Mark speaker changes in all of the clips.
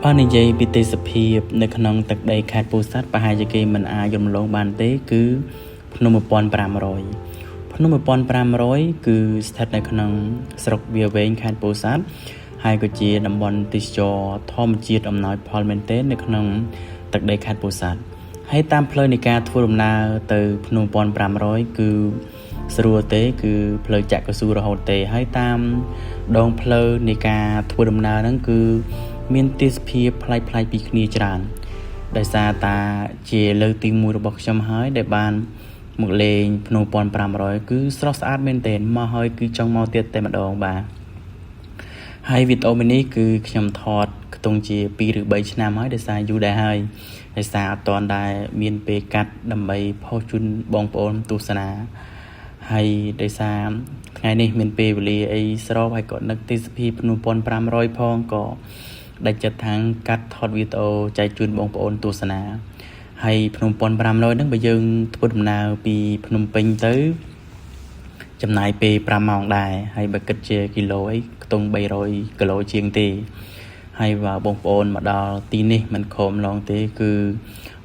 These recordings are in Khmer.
Speaker 1: និយាយពីទេសភាពនៅក្នុងទឹកដីខេត្តពោធិ៍សាត់ប្រហែលជាគេមិនអាចរំលងបានទេគឺភ្នំ1500ភ្នំ1500គឺស្ថិតនៅក្នុងស្រុកវាវែងខេត្តពោធិ៍សាត់ហើយក៏ជាតំបន់ទេសចរធម្មជាតិអំណោយផលមែនទែននៅក្នុងទឹកដីខេត្តពោធិ៍សាត់ហើយតាមផ្លូវនៃការធ្វើដំណើរទៅភ្នំ1500គឺស្រួលទេគឺផ្លូវចាក់កស៊ូរហូតទេហើយតាមដងផ្លូវនៃការធ្វើដំណើរហ្នឹងគឺមានទេសភាពប្លែកៗពីគ្នាច្រើនដោយសារតាជាលើកទី1របស់ខ្ញុំហើយដែលបានមកលេងភ្នំ1500គឺស្រស់ស្អាតមែនទែនមកហើយគឺចង់មកទៀតតែម្ដងបាទហើយវីដេអូនេះគឺខ្ញុំថតខ្ទង់ជា2ឬ3ឆ្នាំហើយដោយសារយូរដែរហើយដោយសារអត់ទាន់ដែរមានពេលកាត់ដើម្បីផុសជូនបងប្អូនទស្សនាហើយដោយសារថ្ងៃនេះមានពេលវេលាអីស្របហើយក៏នឹកទេសភាពភ្នំ1500ផងក៏ដាច់ចិត្តថាងកាត់ថតវីដេអូចែកជូនបងប្អូនទស្សនាហើយភ្នំ1500ហ្នឹងបើយើងធ្វើដំណើរពីភ្នំពេញទៅចំណាយពេល5ម៉ោងដែរហើយបើគិតជាគីឡូអីខ្ទង់300គីឡូជាងទេហើយបើបងប្អូនមកដល់ទីនេះមិនខំឡងទេគឺ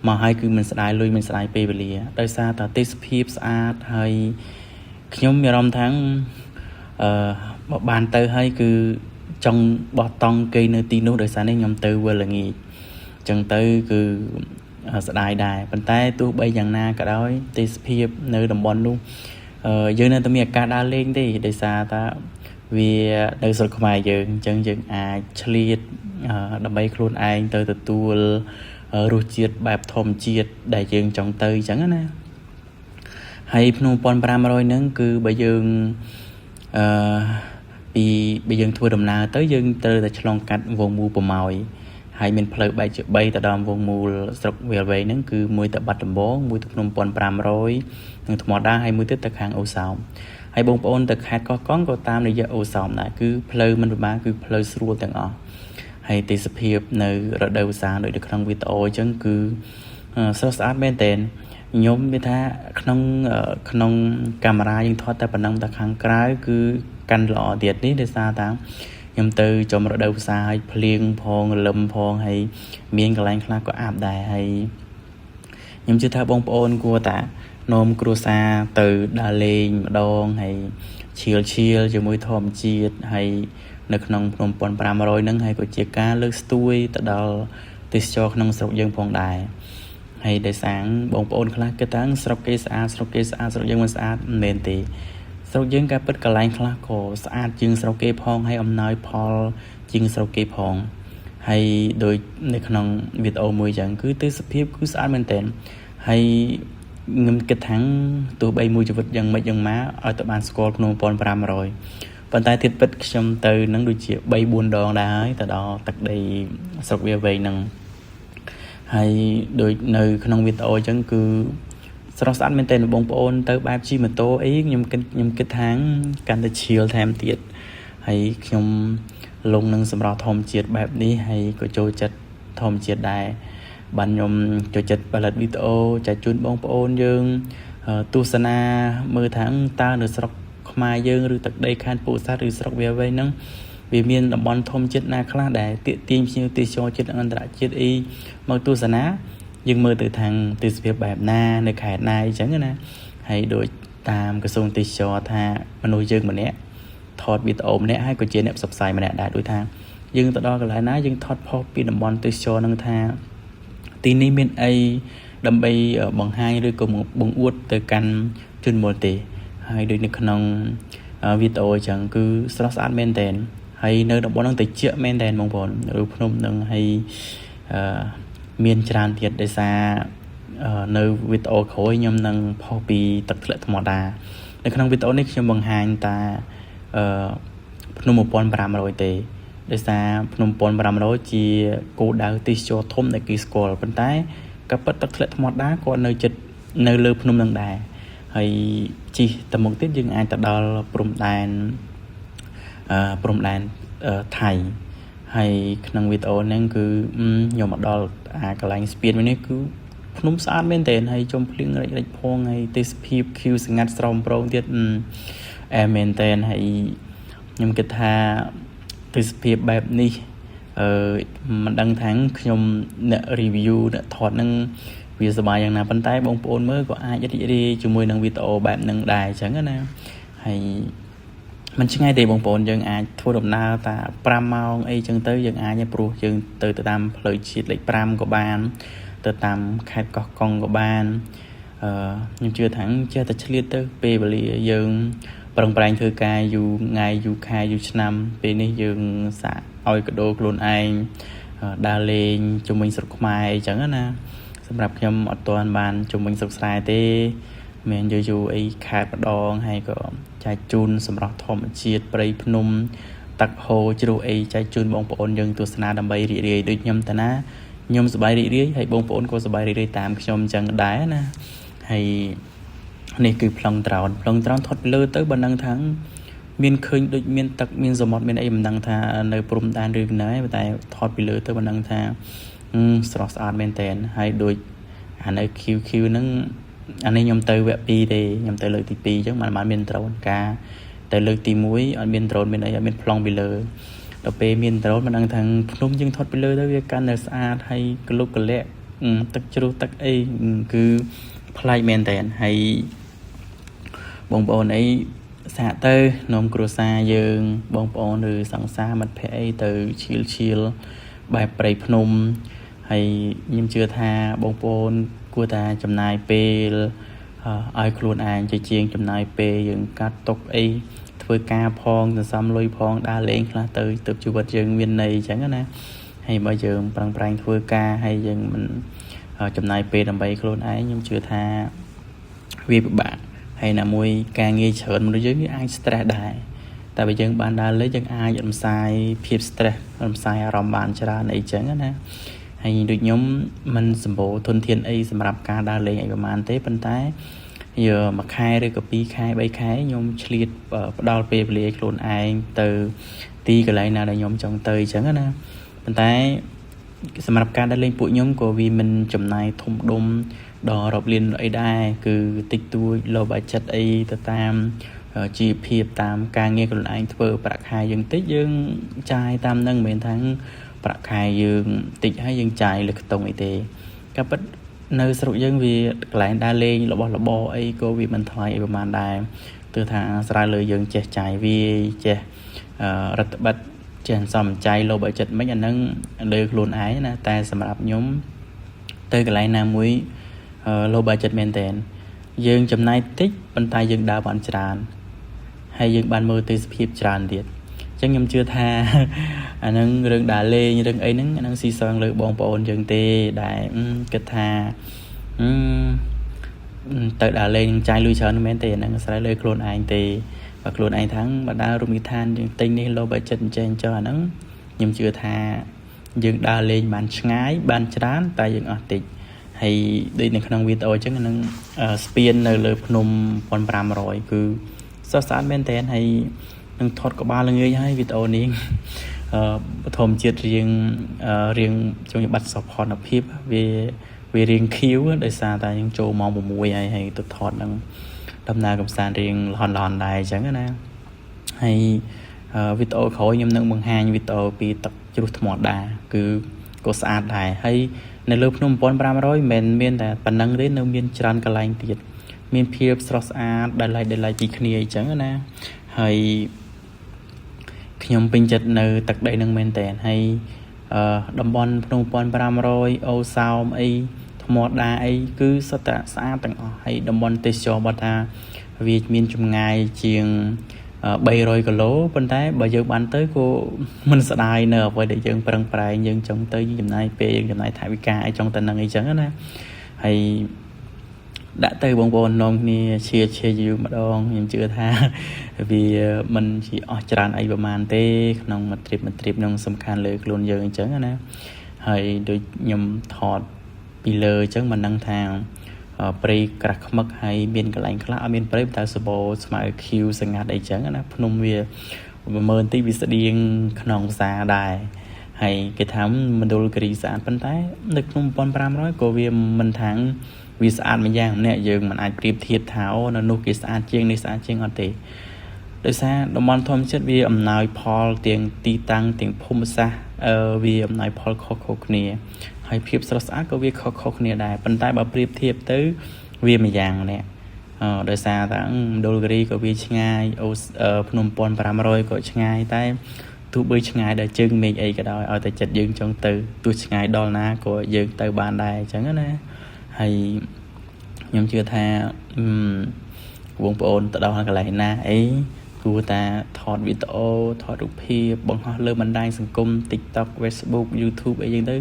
Speaker 1: មកហើយគឺមិនស្ដាយលុយមិនស្ដាយពេលវេលាដោយសារតែទេសភាពស្អាតហើយខ្ញុំមានអារម្មណ៍ថាបើបានទៅហើយគឺចង់បោះតង់គេនៅទីនោះដោយសារនេះខ្ញុំទៅវិលល្ងាចអញ្ចឹងទៅគឺស្ដាយដែរប៉ុន្តែទោះបីយ៉ាងណាក៏ដោយទេសភាពនៅតំបន់នោះយើងនៅតែមានឱកាសដើរលេងទេដោយសារថាវានៅស្រុកខ្មែរយើងអញ្ចឹងយើងអាចឆ្លៀតដើម្បីខ្លួនឯងទៅទទួលរសជាតិបែបធម្មជាតិដែលយើងចង់ទៅអញ្ចឹងណាហើយភ្នំ1500ហ្នឹងគឺបើយើងបើយើងធ្វើដំណើរទៅយើងត្រូវតែឆ្លងកាត់វងមូលប្រម៉ោយហើយមានផ្លូវបែកជា3ទៅដល់វងមូលស្រុកវាលវែងហ្នឹងគឺមួយទៅបាត់ដំបងមួយទៅភ្នំ1500និងថ្មដាហើយមួយទៀតទៅខាងអូសោមហើយបងប្អូនទៅខេត្តកោះកុងក៏តាមរយៈអូសោមដែរគឺផ្លូវមិនពិបាកគឺផ្លូវស្រួលទាំងអស់ហើយទេសភាពនៅរដូវវស្សាដូចនៅក្នុងវីដេអូអញ្ចឹងគឺស្រស់ស្អាតមែនទែនខ្ញុំនិយាយថាក្នុងកាមេរ៉ាយើងថតតែប៉ុណ្ណឹងតែខាងក្រៅគឺកាន់ល្អទៀតនេះដោយសារតាខ្ញុំទៅចំរដូវវស្សាហើយភ្លៀងផងរលឹមផងហើយមានកន្លែងខ្លះក៏អាប់ដែរហើយខ្ញុំជឿថាបងប្អូនគួរតែនាំគ្រួសារទៅដើរលេងម្ដងហើយឈៀលជាមួយធម្មជាតិហើយនៅក្នុងភ្នំ1500ហ្នឹងហើយក៏ជាការលើកស្ទួយទៅដល់ទេសចរក្នុងស្រុកយើងផងដែរហើយដោយសារបងប្អូនខ្លះគិតថាស្រុកគេស្អាតស្រុកយើងមិនស្អាតមិនមែនទេស្រុកយើងក៏ពិតកន្លែងខ្លះក៏ស្អាតជាងស្រុកគេផងហើយអំណោយផលជាងស្រុកគេផងហើយដូចនៅក្នុងវីដេអូមួយចឹងគឺទេសភាពគឺស្អាតមែនទែនហើយខ្ញុំគិតថាទោះបីមួយជីវិតយ៉ាងម៉េចយ៉ាងម៉ាឲ្យទៅបានស្គាល់ភ្នំ1500ប៉ុន្តែទៀតពិតខ្ញុំទៅនឹងដូចជា3-4 ដងដែរហើយទៅដល់ទឹកដីស្រុកវាវែងហ្នឹងហើយដូចនៅក្នុងវីដេអូអញ្ចឹងគឺស្រស់ស្អាតមែនទែនបងប្អូនទៅបែបជិះម៉ូតូអីខ្ញុំគិតថាកាន់តែឈៀលថែមទៀតហើយខ្ញុំលងនឹងសម្រស់ធម្មជាតិបែបនេះហើយក៏ចូលចិត្តធម្មជាតិដែរបានខ្ញុំចូលចិត្តផលិតវីដេអូចែកជូនបងប្អូនយើងទស្សនាមើលថាតើនៅស្រុកខ្មែរយើងឬទឹកដីខេត្តពោធិ៍សាត់ឬស្រុកវាវែងហ្នឹងវាមានតំបន់ធម្មជាតិណាខ្លះដែលទាក់ទាញភ្ញៀវទេសចរជាតិអន្តរជាតិអីមកទស្សនាយើងមើលទៅខាងទេសភាពបែបណានៅខេត្តណាអញ្ចឹងណាហើយដូចតាមក្រសួងទេសចរថាមនុស្សយើងម្នាក់ថតវីដេអូម្នាក់ហើយក៏ជាអ្នកផ្សព្វផ្សាយម្នាក់ដែរដូចថាយើងទៅដល់កន្លែងណាយើងថតផុសពីតំបន់ទេសចរហ្នឹងថាទីនេះមានអីដើម្បីបង្ហាញឬក៏បង្អួតទៅកាន់ជនបរទេសហើយដូចនៅក្នុងវីដេអូអញ្ចឹងគឺស្រស់ស្អាតមែនទែនហើយនៅតំបន់ហ្នឹងតិចមែនទែនបងប្អូនឬភ្នំហ្នឹងហើយមានច្រើនទៀតដោយសារនៅវីដេអូក្រោយខ្ញុំនឹងផុសពីទឹកធ្លាក់ធម្មតានៅក្នុងវីដេអូនេះខ្ញុំបង្ហាញតាភ្នំ1500ទេដោយសារភ្នំ1500ជាគោលដៅទេសចរធំដែលគេស្គាល់ប៉ុន្តែក៏ពិតទឹកធ្លាក់ធម្មតាក៏នៅចិត្តនៅលើភ្នំនឹងដែរហើយជិះទៅមុខទៀតយើងអាចទៅដល់ព្រំដែនថៃហើយក្នុងវីដេអូហ្នឹងគឺខ្ញុំមកដល់កន្លែងស្ពាននេះគឺភ្នំស្អាតមែនទែនហើយជុំភ្លៀងរិចផងហើយទេសភាពខៀវស្ងាត់ស្រស់ប្រងទៀតមែនទែនហើយខ្ញុំគិតថាទេសភាពបែបនេះ mình đăng tháng nhom nè review nè thọt nâng vìสบายอย่างnào bàn tay bông bồn mới có ai jadi đi chung môi nâng video bạn nâng đài chẳng á nè hay mình chỉ ngay thì bông bồn dân ai thua đồng nào ta pram mau ấy chân tới dân ai nha pro dân từ từ tam lời chỉ lịch pram của bạn từ tam khai con của bạn nhưng chưa thẳng chưa ta chỉ tới pe bali dân bằng prang thư ca dù ngày dù khai dù năm pe này dân xã oi cái đồ luôn anh đa lên chung mình sụp mai chẳng á nèสำหรับខ្ញុំអត់ទាន់បានជំនាញសិក្សាទេមានយូរអីខែម្ដងហើយក៏ចែកជូនសម្រាប់ធម្មជាតិព្រៃភ្នំទឹកហូរជ្រោះអីចែកជូនបងប្អូនយើងទស្សនាដើម្បីរីករាយដូចខ្ញុំតាណាខ្ញុំសប្បាយរីករាយហើយបងប្អូនក៏សប្បាយរីករាយតាមខ្ញុំអញ្ចឹងដែរណាហើយនេះគឺប្លង់ត្រោនថត់លើទៅបើនឹងថាមានឃើញដូចមានទឹកមានសមុទ្រមានអីមិនដឹងថានៅព្រំដែនឬណាតែថត់ពីលើទៅមិនដឹងថាស្រស់ស្អាតមែនតើហើយដូចអានៅ QQ ហ្នឹងអានេះខ្ញុំទៅវគ្គ2ទេខ្ញុំទៅលើកទី2អញ្ចឹងមិនមានដ្រូនការទៅលើកទី1អត់មានដ្រូនមានអីអត់មានប្លង់ពីលើដល់ពេលមានដ្រូនមិនដឹងថាភ្នំយើងថតពីលើទៅវាកាន់តែស្អាតហើយកលុកកលាក់ទឹកជ្រោះទឹកអីគឺប្លែកមែនតើហើយបងប្អូនអីសាកទៅនាំគ្រួសារយើងបងប្អូនឬសង្សារមិត្តភ័ក្តិអីទៅឈៀលបែបព្រៃភ្នំហើយខ្ញុំជឿថាបងប្អូនគួរតែចំណាយពេលឲ្យខ្លួនឯងជាងចំណាយពេលយើងកាត់ទុកអីធ្វើការផងសន្សំលុយផងដើរលេងខ្លះទៅជីវិតយើងមានន័យអញ្ចឹងណាហើយបើយើងប្រឹងប្រែងធ្វើការហើយយើងមិនចំណាយពេលដើម្បីខ្លួនឯងខ្ញុំជឿថាវាពិបាកហើយណាមួយការងារច្រើនមនុស្សយើងវាអាច stress ដែរតែបើយើងបានដើរលេងយើងអាចរំសាយភាព stress រំសាយអារម្មណ៍បានច្រើនអីចឹងណាហើយដូចខ្ញុំមិនសម្បូរធនធានអីសម្រាប់ការដើរលេងអីប្រហែលទេប៉ុន្តែមួយខែឬក៏2ខែ3ខែខ្ញុំឆ្លៀតផ្ដល់ពេលវេលាខ្លួនឯងទៅទីកន្លែងណាដែលខ្ញុំចង់ទៅអញ្ចឹងណាប៉ុន្តែសម្រាប់ការដើរលេងពួកខ្ញុំក៏វាមិនចំណាយធំដុំដល់រាប់លានអីដែរគឺតិចតួច low budget អីទៅតាមជីវភាពតាមការងារខ្លួនឯងធ្វើប្រាក់ខែយើងតិចយើងចាយតាមនឹងមិនមែនថាប្រាក់ខែយើងតិចហើយយើងចាយលើខ្ទង់អីទេក៏ប៉ុន្តែនៅស្រុកយើងវាកន្លែងដើរលេងរបស់របរអីក៏វាមិនថ្លៃអីប្រហែលដែរទើបថាស្រាវលើយើងចេះចាយវាចេះរដ្ឋបတ်ចេះសំចៃ low budget មិនអាហ្នឹងលើខ្លួនឯងណាតែសម្រាប់ខ្ញុំទៅកន្លែងណាមួយlow budget មែនតើយើងចំណាយតិចប៉ុន្តែយើងដើរបានច្រើនហើយយើងបានមើលទេសភាពច្រើនទៀតអញ្ចឹងខ្ញុំជឿថាអាហ្នឹងរឿងដើរលេងរឿងអីហ្នឹងអាហ្នឹងស៊ីសងលើបងប្អូនយើងទេដែលគិតថាទៅដើរលេងចាយលុយច្រើនមែនទេអាហ្នឹងស្រ័យលើខ្លួនឯងទេបើខ្លួនឯងថាបើដើររមណីយដ្ឋានយើងទិញនេះ low budget អញ្ចឹងអាហ្នឹងខ្ញុំជឿថាយើងដើរលេងបានឆ្ងាយបានច្រើនតែយើងអស់តិចហើយដូចនៅក្នុងវីដេអូអញ្ចឹងហ្នឹងស្ពាននៅលើភ្នំ1500គឺស្រស់ស្អាតមែនតើហើយនឹងថតក្បាលល្ងាចហើយវីដេអូនេះបឋមជាតិរៀងចង់បាត់សោភ័ណភាពវារៀងខៀវដោយសារតែយើងចូលម៉ោង6ហើយទៅថតនឹងដំណើរកំសាន្តរៀងលន់ដែរអញ្ចឹងណាហើយវីដេអូក្រោយខ្ញុំនឹងបង្ហាញវីដេអូពីទឹកជ្រោះថ្មដាគឺក៏ស្អាតដែរហើយនៅលើភ្នំ1500មិនមែនមានតែប៉ុណ្្នឹងទេនៅមានច្រើនកន្លែងទៀតមានភាពស្រស់ស្អាតដែលឡែកពីគ្នាអញ្ចឹងណាហើយខ្ញុំពេញចិត្តនៅទឹកដីនឹងមែនតើហើយតំបន់ភ្នំ1500អូសោមអីថ្មដាអីគឺសុទ្ធតែស្អាតទាំងអស់ហើយតំបន់ទេសចរបើថាវាមានចម្ងាយជាង300គីឡូប៉ុន្តែបើយើងបានទៅក៏មិនស្ដាយនៅអ្វីដែលយើងប្រឹងប្រែងយើងចង់ទៅយើងចំណាយពេលយើងចំណាយថវិកាអីចង់ទៅនឹងអីចឹងណាហើយដាក់ទៅបងប្អូននងគ្នាជាយូរម្ដងខ្ញុំជឿថាវាមិនជាអស់ច្រើនអីប្រហែលទេក្នុងមួយទ្រីបនឹងសំខាន់លើខ្លួនយើងអញ្ចឹងណាហើយដូចខ្ញុំថតពីលើអញ្ចឹងមិនដឹងថាព្រៃក្រាស់ខ្មឹកហើយមានកន្លែងខ្លះអត់មានព្រៃតែសបោស្មៅឃីវសង្កាត់អីចឹងណាភ្នំវា10000ទីវាស្តៀងក្នុងផ្សារដែរហើយគេថាមណ្ឌលគិរីស្អាតប៉ុន្តែនៅក្នុង1500ក៏វាមិនថាវាស្អាតម្យ៉ាងម្នាក់យើងមិនអាចប្រៀបធៀបថាអូនៅនោះគេស្អាតជាងនេះស្អាតជាងអត់ទេ ដោយសារតំបន់ធម្មជាតិវាអំណោយផលទាំងទីតាំងទាំងភូមិសាស្ត្រវាអំណោយផលខុសៗគ្នាហើយភាពស្រស់ស្អាតក៏វាខុសៗគ្នាដែរប៉ុន្តែបើប្រៀបធៀបទៅវាមួយយ៉ាងនេះដោយសារតែដូលហ្គរីក៏វាឆ្ងាយភ្នំពាន់500ក៏ឆ្ងាយតែទោះបីឆ្ងាយដល់ជើងមេឃអីក៏ដោយឲ្យតែចិត្តយើងចង់ទៅទោះឆ្ងាយដល់ណាក៏យើងទៅបានដែរអញ្ចឹងណាហើយខ្ញុំជឿថាបងប្អូនទៅដល់កន្លែងណាអីគួរតែថតវីដេអូថតរូបភាពបង្ហោះលើបណ្ដាញសង្គម TikTok Facebook YouTube អីចឹងទៅ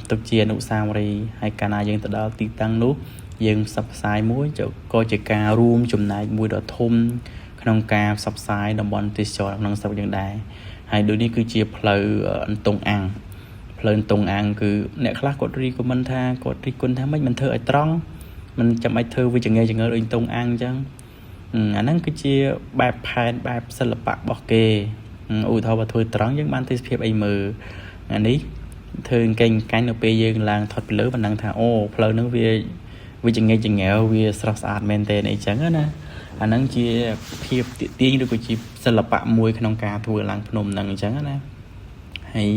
Speaker 1: ទុកជាអនុស្សាវរីយ៍ហើយកាលណាយើងទៅដល់ទីតាំងនោះយើងផ្សព្វផ្សាយមួយក៏ជាការរួមចំណែកមួយដ៏ធំក្នុងការផ្សព្វផ្សាយតំបន់ទេសចរណ៍ក្នុងស្រុកយើងដែរហើយដូចនេះគឺជាផ្លូវអន្ទង់អាំងផ្លូវអន្ទង់អាំងគឺអ្នកខ្លះគាត់រីកមិនថាគាត់រីគុណថាមិនធ្វើឲ្យត្រង់មិនចាំបាច់ធ្វើវាចង្អេចង្អើដូចអន្ទង់អាំងអញ្ចឹងអាហ្នឹងគឺជាបែបផែនបែបសិល្បៈរបស់គេឧទាហរណ៍បើធ្វើត្រង់យើងបានទេសភាពអីមើលអានេះធ្វើកេងកាញ់នៅពេលយើងឡើងថតពីលើមិនដឹងថាអូផ្លូវហ្នឹងវាចង្អេចចង្អែវវាស្រស់ស្អាតមែនទេអីចឹងណាអាហ្នឹងជាភាពទាក់ទាញឬក៏ជាសិល្បៈមួយក្នុងការធ្វើឡើងភ្នំហ្នឹងអញ្ចឹងណាហើយ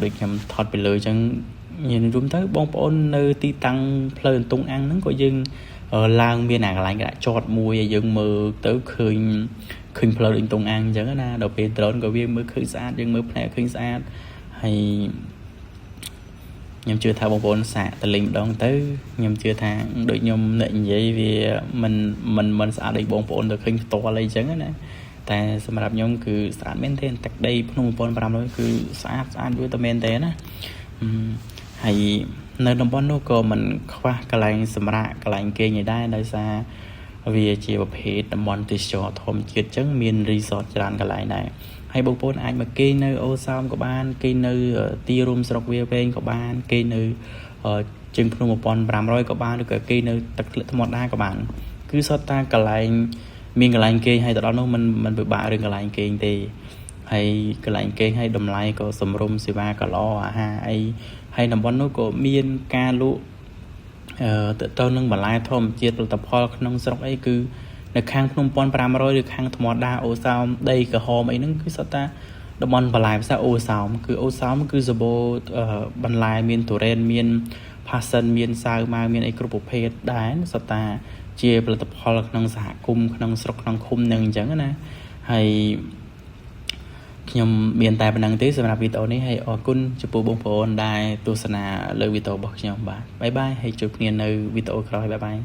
Speaker 1: ដូចខ្ញុំថតពីលើអញ្ចឹងញញរួមទៅបងប្អូននៅទីតាំងផ្លូវអន្ទង់អាំងហ្នឹងក៏យើងឡើងមានកន្លែងចតមួយឲ្យយើងមើលទៅឃើញផ្លូវអន្ទង់អាំងអញ្ចឹងណាដល់ពេល drone ក៏វាមើលឃើញស្អាតយើងមើលផ្នែកឃើញស្អាតហើយខ្ញុំជឿថាបងប្អូនសាកតលេងម្ដងទៅខ្ញុំជឿថាដូចខ្ញុំនិយាយវាមិនស្អាតដូចបងប្អូនទៅឃើញផ្ទាល់អីចឹងណាតែសម្រាប់ខ្ញុំគឺស្អាតមែនទេទឹកដីភ្នំ1500គឺស្អាតយូរតែមែនទេណាហើយនៅតំបន់នោះក៏មិនខ្វះកន្លែងសម្រាកកន្លែងគេងឯដែរដោយសារវាជាប្រភេទតំបន់ទេសចរណ៍ធម្មជាតិចឹងមានរីសតច្រើនកន្លែងដែរហើយបងប្អូនអាចមកគេងនៅអូសោមក៏បានគេងនៅទីរួមស្រុកវាវែងក៏បានគេងនៅជើងភ្នំ1500ក៏បានឬក៏គេងនៅទឹកធ្លាក់ធម្មតាក៏បានគឺសុទ្ធតែកន្លែងមានកន្លែងគេងហើយទៅដល់នោះมันពិបាករឿងកន្លែងគេងទេហើយកន្លែងគេងហើយតម្លៃក៏សមរម្យសេវាក៏ល្អអាហារអីហើយតំបន់នោះក៏មានការលក់ទៅនឹងបន្លែធម្មជាតិផលិតផលក្នុងស្រុកអីគឺនៅខាងភ្នំ1500ឬខាងថ្មដាអូសោមដីក្រហមអីហ្នឹងគឺសុទ្ធតែតំបន់បន្លែភាសាអូសោមគឺសម្បូរបន្លែមានទុរេនមានផាសិនមានសាវម៉ាវមានអីគ្រប់ប្រភេទដែរសុទ្ធតែជាផលិតផលក្នុងសហគមន៍ក្នុងស្រុកក្នុងឃុំនឹងអញ្ចឹងណាហើយខ្ញុំមានតែប៉ុណ្្នឹងទេសម្រាប់វីដេអូនេះហើយអរគុណចំពោះបងប្អូនដែលទស្សនាលើវីដេអូរបស់ខ្ញុំបាទបាយបាយហើយជួបគ្នានៅវីដេអូក្រោយបាយបាយ